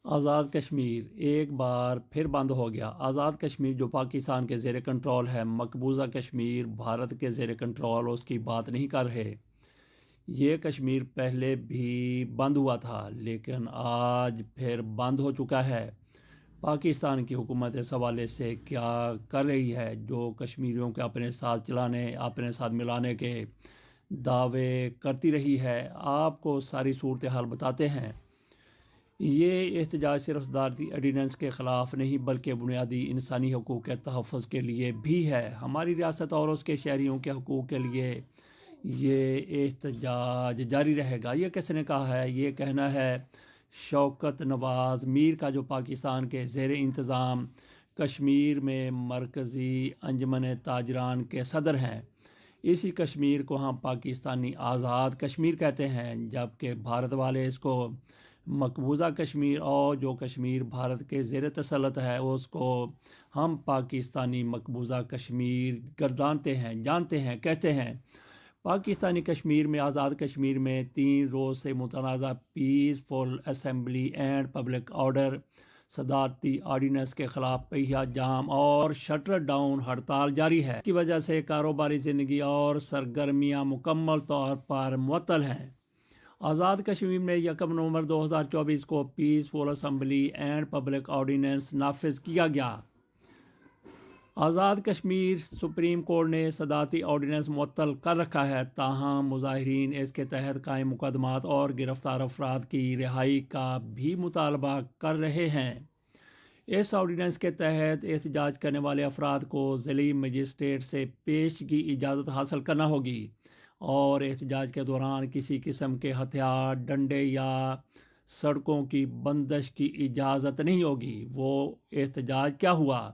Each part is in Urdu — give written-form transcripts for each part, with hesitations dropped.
آزاد کشمیر ایک بار پھر بند ہو گیا۔ آزاد کشمیر جو پاکستان کے زیر کنٹرول ہے، مقبوضہ کشمیر بھارت کے زیر کنٹرول، اس کی بات نہیں کر رہے۔ یہ کشمیر پہلے بھی بند ہوا تھا لیکن آج پھر بند ہو چکا ہے۔ پاکستان کی حکومت اس حوالے سے کیا کر رہی ہے، جو کشمیریوں کے اپنے ساتھ چلانے، اپنے ساتھ ملانے کے دعوے کرتی رہی ہے، آپ کو ساری صورتحال بتاتے ہیں۔ یہ احتجاج صرف صدارتی آرڈیننس کے خلاف نہیں بلکہ بنیادی انسانی حقوق کے تحفظ کے لیے بھی ہے۔ ہماری ریاست اور اس کے شہریوں کے حقوق کے لیے یہ احتجاج جاری رہے گا۔ یہ کس نے کہا ہے؟ یہ کہنا ہے شوکت نواز میر کا، جو پاکستان کے زیر انتظام کشمیر میں مرکزی انجمن تاجران کے صدر ہیں۔ اسی کشمیر کو ہم پاکستانی آزاد کشمیر کہتے ہیں، جبکہ بھارت والے اس کو مقبوضہ کشمیر، اور جو کشمیر بھارت کے زیر تسلط ہے اس کو ہم پاکستانی مقبوضہ کشمیر گردانتے ہیں، جانتے ہیں، کہتے ہیں۔ پاکستانی کشمیر میں، آزاد کشمیر میں 3 روز سے متنازع peaceful assembly and public order صدارتی آرڈیننس کے خلاف پہیہ جام اور شٹر ڈاؤن ہڑتال جاری ہے۔ اس کی وجہ سے کاروباری زندگی اور سرگرمیاں مکمل طور پر معطل ہیں۔ آزاد کشمیر میں 1 نومبر 2024 کو peaceful assembly and public ordinance نافذ کیا گیا۔ آزاد کشمیر سپریم کورٹ نے صدارتی آرڈیننس معطل کر رکھا ہے، تاہم مظاہرین اس کے تحت قائم مقدمات اور گرفتار افراد کی رہائی کا بھی مطالبہ کر رہے ہیں۔ اس آرڈیننس کے تحت احتجاج کرنے والے افراد کو ضلعی مجسٹریٹ سے پیشگی اجازت حاصل کرنا ہوگی، اور احتجاج کے دوران کسی قسم کے ہتھیار، ڈنڈے یا سڑکوں کی بندش کی اجازت نہیں ہوگی۔ وہ احتجاج کیا ہوا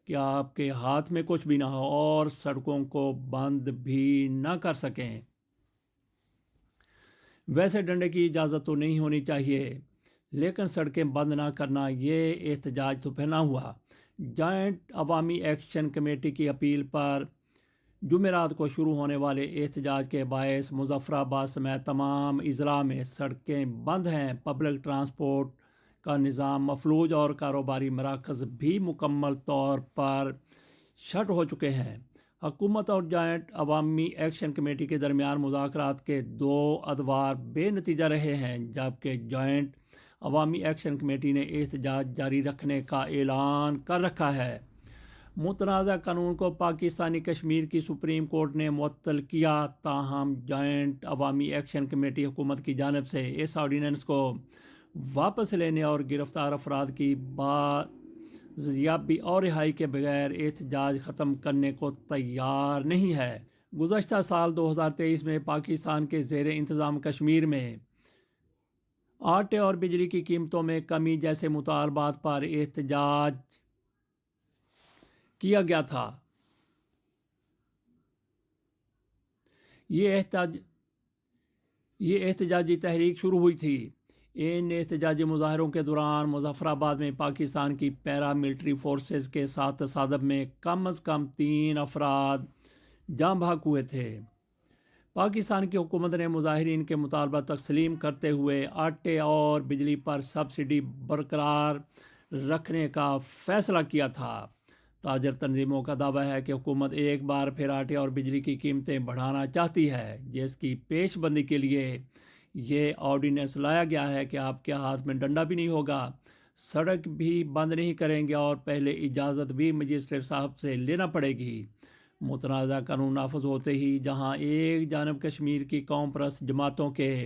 کہ آپ کے ہاتھ میں کچھ بھی نہ ہو اور سڑکوں کو بند بھی نہ کر سکیں۔ ویسے ڈنڈے کی اجازت تو نہیں ہونی چاہیے، لیکن سڑکیں بند نہ کرنا، یہ احتجاج تو پھر نہ ہوا۔ جوائنٹ عوامی ایکشن کمیٹی کی اپیل پر جمعرات کو شروع ہونے والے احتجاج کے باعث مظفر آباد سمیت تمام اضلاع میں سڑکیں بند ہیں، پبلک ٹرانسپورٹ کا نظام مفلوج اور کاروباری مراکز بھی مکمل طور پر شٹ ہو چکے ہیں۔ حکومت اور جوائنٹ عوامی ایکشن کمیٹی کے درمیان مذاکرات کے 2 ادوار بے نتیجہ رہے ہیں، جبکہ جوائنٹ عوامی ایکشن کمیٹی نے احتجاج جاری رکھنے کا اعلان کر رکھا ہے۔ متنازع قانون کو پاکستانی کشمیر کی سپریم کورٹ نے معطل کیا، تاہم جوائنٹ عوامی ایکشن کمیٹی حکومت کی جانب سے اس آرڈیننس کو واپس لینے اور گرفتار افراد کی بازیابی اور رہائی کے بغیر احتجاج ختم کرنے کو تیار نہیں ہے۔ گزشتہ سال 2023 میں پاکستان کے زیر انتظام کشمیر میں آٹے اور بجلی کی قیمتوں میں کمی جیسے مطالبات پر احتجاج کیا گیا تھا۔ یہ احتجاجی تحریک شروع ہوئی تھی۔ ان احتجاجی مظاہروں کے دوران مظفر آباد میں پاکستان کی پیرا ملٹری فورسز کے ساتھ تصادم میں کم از کم 3 افراد جاں بحق ہوئے تھے۔ پاکستان کی حکومت نے مظاہرین کے مطالبہ تسلیم کرتے ہوئے آٹے اور بجلی پر سبسڈی برقرار رکھنے کا فیصلہ کیا تھا۔ تاجر تنظیموں کا دعویٰ ہے کہ حکومت ایک بار پھر آٹے اور بجلی کی قیمتیں بڑھانا چاہتی ہے، جس کی پیش بندی کے لیے یہ آرڈیننس لایا گیا ہے کہ آپ کے ہاتھ میں ڈنڈا بھی نہیں ہوگا، سڑک بھی بند نہیں کریں گے اور پہلے اجازت بھی مجسٹریٹ صاحب سے لینا پڑے گی۔ متنازع قانون نافذ ہوتے ہی جہاں ایک جانب کشمیر کی قوم پرست جماعتوں کے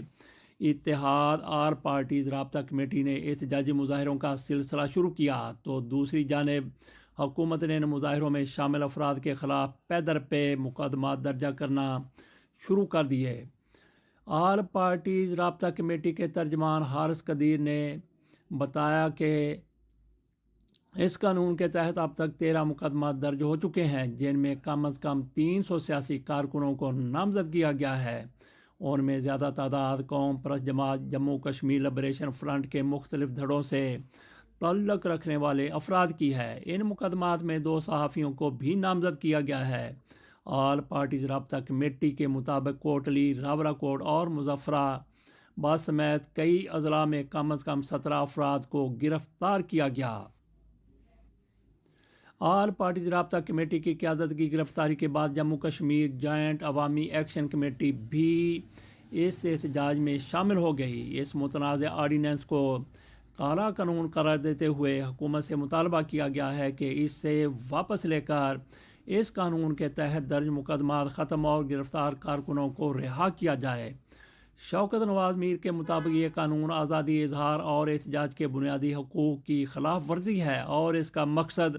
اتحاد آل پارٹیز رابطہ کمیٹی نے احتجاجی مظاہروں کا سلسلہ شروع کیا، تو دوسری جانب حکومت نے مظاہروں میں شامل افراد کے خلاف پے در پے مقدمات درج کرنا شروع کر دیے۔ آل پارٹیز رابطہ کمیٹی کے ترجمان حارث قدیر نے بتایا کہ اس قانون کے تحت اب تک 13 مقدمات درج ہو چکے ہیں، جن میں کم از کم 300 سیاسی کارکنوں کو نامزد کیا گیا ہے۔ ان میں زیادہ تعداد قوم پرست جماعت جموں کشمیر لبریشن فرنٹ کے مختلف دھڑوں سے تعلق رکھنے والے افراد کی ہے۔ ان مقدمات میں 2 صحافیوں کو بھی نامزد کیا گیا ہے۔ آل پارٹیز رابطہ کمیٹی کے مطابق کوٹلی، راورا کوٹ اور مظفرہ باسمیت کئی اضلاع میں کم از کم 17 افراد کو گرفتار کیا گیا۔ آل پارٹیز رابطہ کمیٹی کی قیادت کی گرفتاری کے بعد جموں کشمیر جوائنٹ عوامی ایکشن کمیٹی بھی اس احتجاج میں شامل ہو گئی۔ اس متنازع آرڈیننس کو کالا قانون قرار دیتے ہوئے حکومت سے مطالبہ کیا گیا ہے کہ اس سے واپس لے کر اس قانون کے تحت درج مقدمات ختم اور گرفتار کارکنوں کو رہا کیا جائے۔ شوکت نواز میر کے مطابق یہ قانون آزادی اظہار اور احتجاج کے بنیادی حقوق کی خلاف ورزی ہے اور اس کا مقصد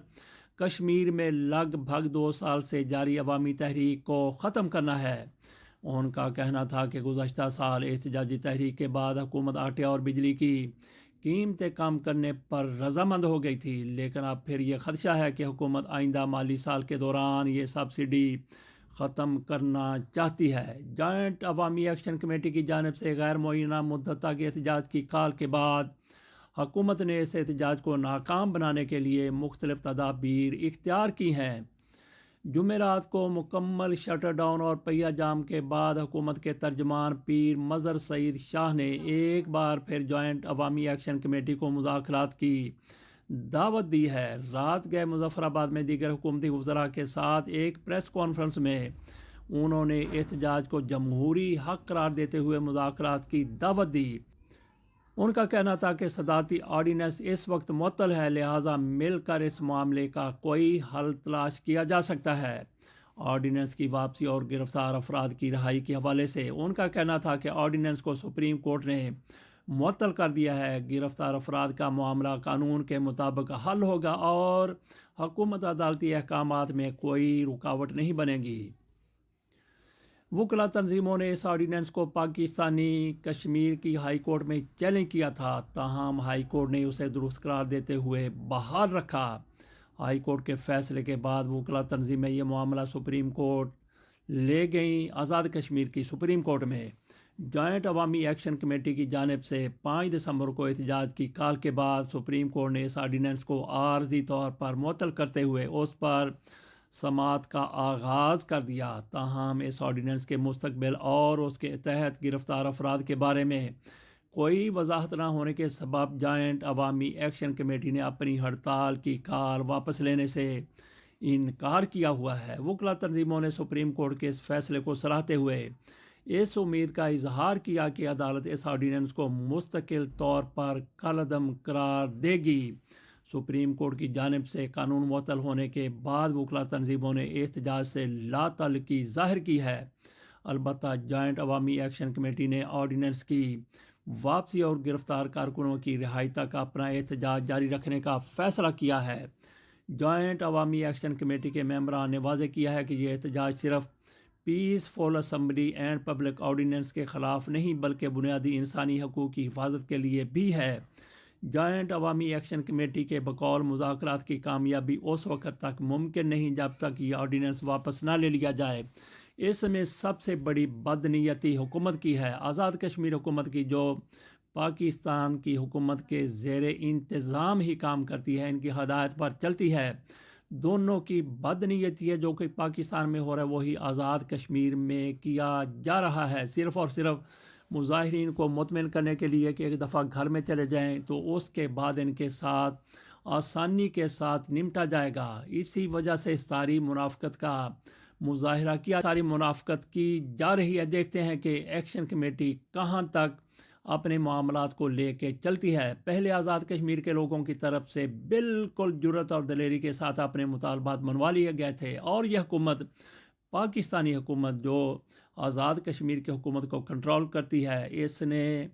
کشمیر میں لگ بھگ 2 سال سے جاری عوامی تحریک کو ختم کرنا ہے۔ ان کا کہنا تھا کہ گزشتہ سال احتجاجی تحریک کے بعد حکومت آٹے اور بجلی کی قیمتیں کم کرنے پر رضامند ہو گئی تھی، لیکن اب پھر یہ خدشہ ہے کہ حکومت آئندہ مالی سال کے دوران یہ سبسڈی ختم کرنا چاہتی ہے۔ جوائنٹ عوامی ایکشن کمیٹی کی جانب سے غیر معینہ مدت تک احتجاج کی کال کے بعد حکومت نے اس احتجاج کو ناکام بنانے کے لیے مختلف تدابیر اختیار کی ہیں۔ جمعرات کو مکمل شٹر ڈاؤن اور پہیہ جام کے بعد حکومت کے ترجمان پیر مظہر سعید شاہ نے ایک بار پھر جوائنٹ عوامی ایکشن کمیٹی کو مذاکرات کی دعوت دی ہے۔ رات گئے مظفر آباد میں دیگر حکومتی وزراء کے ساتھ ایک پریس کانفرنس میں انہوں نے احتجاج کو جمہوری حق قرار دیتے ہوئے مذاکرات کی دعوت دی۔ ان کا کہنا تھا کہ صدارتی آرڈیننس اس وقت معطل ہے، لہٰذا مل کر اس معاملے کا کوئی حل تلاش کیا جا سکتا ہے۔ آرڈیننس کی واپسی اور گرفتار افراد کی رہائی کے حوالے سے ان کا کہنا تھا کہ آرڈیننس کو سپریم کورٹ نے معطل کر دیا ہے۔ گرفتار افراد کا معاملہ قانون کے مطابق حل ہوگا اور حکومت عدالتی احکامات میں کوئی رکاوٹ نہیں بنے گی۔ وکلا تنظیموں نے اس آرڈیننس کو پاکستانی کشمیر کی ہائی کورٹ میں چیلنج کیا تھا، تاہم ہائی کورٹ نے اسے درست قرار دیتے ہوئے بحال رکھا۔ ہائی کورٹ کے فیصلے کے بعد وکلا تنظیمیں یہ معاملہ سپریم کورٹ لے گئیں۔ آزاد کشمیر کی سپریم کورٹ میں جوائنٹ عوامی ایکشن کمیٹی کی جانب سے 5 دسمبر کو احتجاج کی کال کے بعد سپریم کورٹ نے اس آرڈیننس کو عارضی طور پر معطل کرتے ہوئے اس پر سماعت کا آغاز کر دیا۔ تاہم اس آرڈیننس کے مستقبل اور اس کے تحت گرفتار افراد کے بارے میں کوئی وضاحت نہ ہونے کے سبب جوائنٹ عوامی ایکشن کمیٹی نے اپنی ہڑتال کی کال واپس لینے سے انکار کیا ہوا ہے۔ وکلا تنظیموں نے سپریم کورٹ کے اس فیصلے کو سراہتے ہوئے اس امید کا اظہار کیا کہ عدالت اس آرڈیننس کو مستقل طور پر کالعدم قرار دے گی۔ سپریم کورٹ کی جانب سے قانون معطل ہونے کے بعد وکلا تنظیموں نے احتجاج سے لا تعلقی ظاہر کی ہے۔ البتہ جوائنٹ عوامی ایکشن کمیٹی نے آرڈیننس کی واپسی اور گرفتار کارکنوں کی رہائی تک اپنا احتجاج جاری رکھنے کا فیصلہ کیا ہے۔ جوائنٹ عوامی ایکشن کمیٹی کے ممبران نے واضح کیا ہے کہ یہ احتجاج صرف peaceful assembly and public ordinance کے خلاف نہیں بلکہ بنیادی انسانی حقوق کی حفاظت کے لیے بھی ہے۔ جوائنٹ عوامی ایکشن کمیٹی کے بقول مذاکرات کی کامیابی اس وقت تک ممکن نہیں جب تک یہ آرڈیننس واپس نہ لے لیا جائے۔ اس میں سب سے بڑی بدنیتی حکومت کی ہے، آزاد کشمیر حکومت کی، جو پاکستان کی حکومت کے زیر انتظام ہی کام کرتی ہے، ان کی ہدایت پر چلتی ہے۔ دونوں کی بدنیتی ہے جو کہ پاکستان میں ہو رہا ہے وہی آزاد کشمیر میں کیا جا رہا ہے، صرف اور صرف مظاہرین کو مطمئن کرنے کے لیے کہ ایک دفعہ گھر میں چلے جائیں تو اس کے بعد ان کے ساتھ آسانی کے ساتھ نمٹا جائے گا۔ اسی وجہ سے ساری منافقت کا مظاہرہ کیا، ساری منافقت کی جا رہی ہے۔ دیکھتے ہیں کہ ایکشن کمیٹی کہاں تک اپنے معاملات کو لے کے چلتی ہے۔ پہلے آزاد کشمیر کے لوگوں کی طرف سے بالکل جرأت اور دلیری کے ساتھ اپنے مطالبات منوا لیے گئے تھے، اور یہ حکومت، پاکستانی حکومت جو آزاد کشمیر کی حکومت کو کنٹرول کرتی ہے، اس نے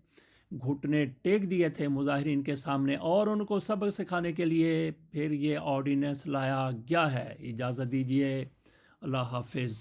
گھٹنے ٹیک دیے تھے مظاہرین کے سامنے اور ان کو سبق سکھانے کے لیے پھر یہ آرڈیننس لایا گیا ہے۔ اجازت دیجیے، اللہ حافظ۔